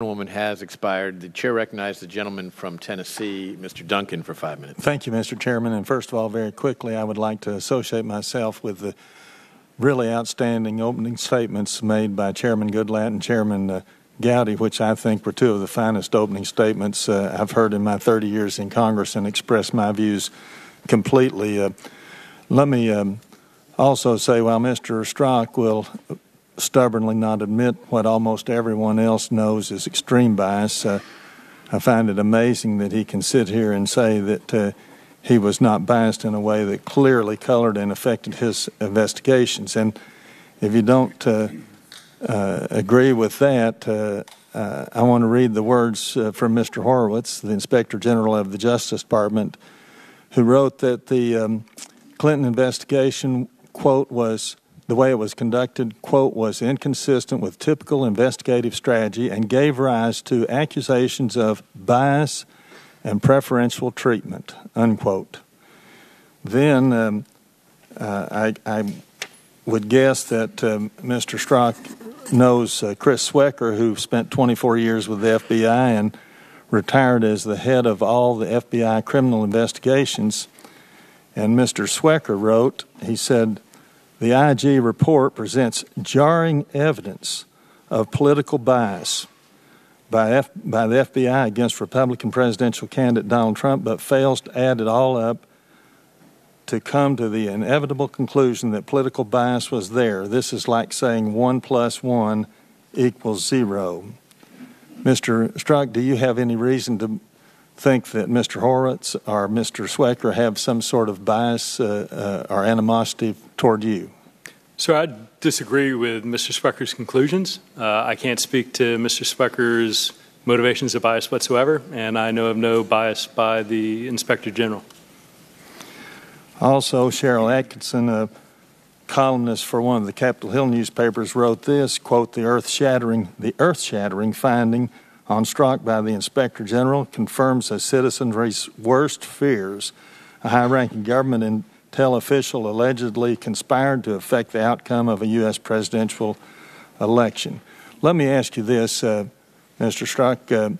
Woman has expired. The chair recognizes the gentleman from Tennessee, Mr. Duncan, for 5 minutes. Thank you, Mr. Chairman. And first of all, very quickly, I would like to associate myself with the really outstanding opening statements made by Chairman Goodlatte and Chairman Gowdy, which I think were two of the finest opening statements I've heard in my 30 years in Congress, and express my views completely. Let me also say, while Mr. Strzok will stubbornly not admit what almost everyone else knows is extreme bias, I find it amazing that he can sit here and say that he was not biased in a way that clearly colored and affected his investigations. And if you don't agree with that, I want to read the words from Mr. Horowitz, the Inspector General of the Justice Department, who wrote that the Clinton investigation, quote, was the way it was conducted, quote, was inconsistent with typical investigative strategy and gave rise to accusations of bias and preferential treatment, unquote. Then I would guess that Mr. Strzok knows Chris Swecker, who spent 24 years with the FBI and retired as the head of all the FBI criminal investigations. And Mr. Swecker wrote, he said, "The IG report presents jarring evidence of political bias by the FBI against Republican presidential candidate Donald Trump, but fails to add it all up to come to the inevitable conclusion that political bias was there. This is like saying 1 + 1 = 0. Mr. Strzok, do you have any reason to think that Mr. Horowitz or Mr. Swecker have some sort of bias or animosity toward you? Sir, I disagree with Mr. Swecker's conclusions. I can't speak to Mr. Swecker's motivations of bias whatsoever, and I know of no bias by the Inspector General. Also, Cheryl Atkinson, a columnist for one of the Capitol Hill newspapers, wrote this, quote, the earth-shattering finding on Strzok by the Inspector General confirms a citizenry's worst fears. A high-ranking government intel official allegedly conspired to affect the outcome of a U.S. presidential election. Let me ask you this, Mr. Strzok.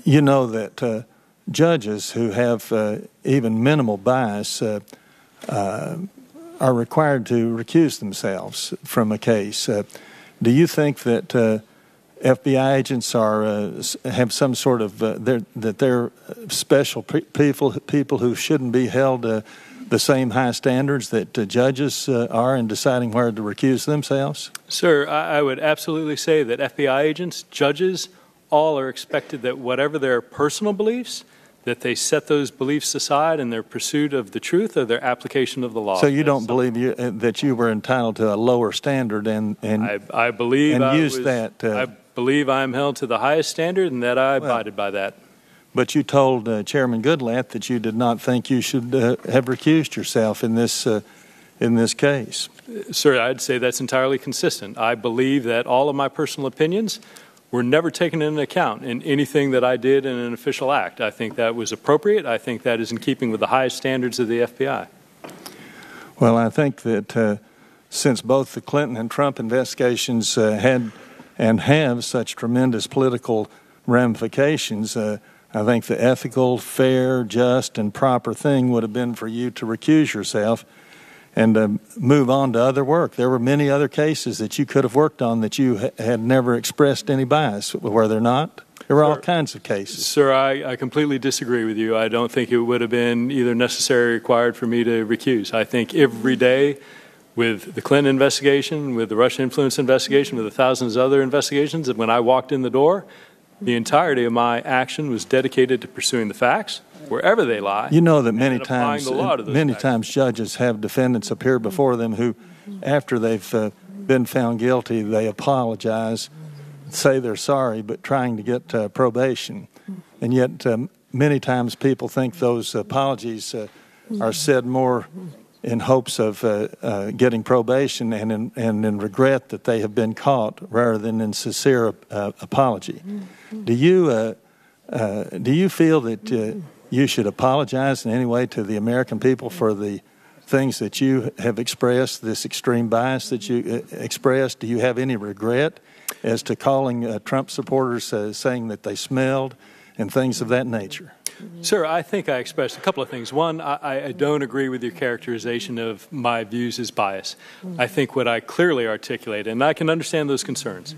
You know that judges who have even minimal bias are required to recuse themselves from a case. Do you think that FBI agents have some sort of that they're special people who shouldn't be held the same high standards that judges are in deciding where to recuse themselves? Sir, I would absolutely say that FBI agents, judges, all are expected that whatever their personal beliefs, that they set those beliefs aside in their pursuit of the truth or their application of the law. So you don't believe that you were entitled to a lower standard I believe I believe I'm held to the highest standard and that I abided by that. But you told Chairman Goodlatte that you did not think you should have recused yourself in this case. Sir, I'd say that's entirely consistent. I believe that all of my personal opinions were never taken into account in anything that I did in an official act. I think that was appropriate. I think that is in keeping with the highest standards of the FBI. Well, I think that since both the Clinton and Trump investigations had and have such tremendous political ramifications, I think the ethical, fair, just, and proper thing would have been for you to recuse yourself and move on to other work. There were many other cases that you could have worked on that you had never expressed any bias, were there not? There were all kinds of cases. Sir, I completely disagree with you. I don't think it would have been either necessary or required for me to recuse. I think every day with the Clinton investigation, with the Russian influence investigation, with the thousands of other investigations, and when I walked in the door, the entirety of my action was dedicated to pursuing the facts, wherever they lie. You know that many times judges have defendants appear before them who, after they've been found guilty, they apologize, say they're sorry, but trying to get probation. And yet many times people think those apologies are said more in hopes of getting probation and in regret that they have been caught rather than in sincere apology. Do you feel that you should apologize in any way to the American people for the things that you have expressed, this extreme bias that you expressed? Do you have any regret? as to calling Trump supporters saying that they smelled and things of that nature. Sir, I think I expressed a couple of things. One, I don't agree with your characterization of my views as bias. I think what I clearly articulated, and I can understand those concerns,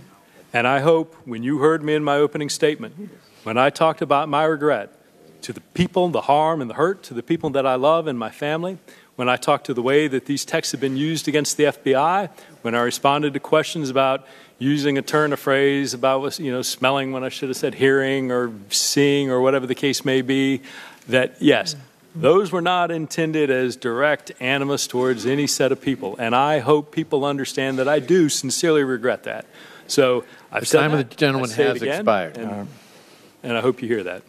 and I hope when you heard me in my opening statement, when I talked about my regret to the people, the harm and the hurt to the people that I love and my family, when I talked to the way that these texts have been used against the FBI, when I responded to questions about using a turn of phrase about, smelling when I should have said hearing or seeing or whatever the case may be, that yes, those were not intended as direct animus towards any set of people. And I hope people understand that I do sincerely regret that. So I've said The time of the gentleman has expired. And I hope you hear that.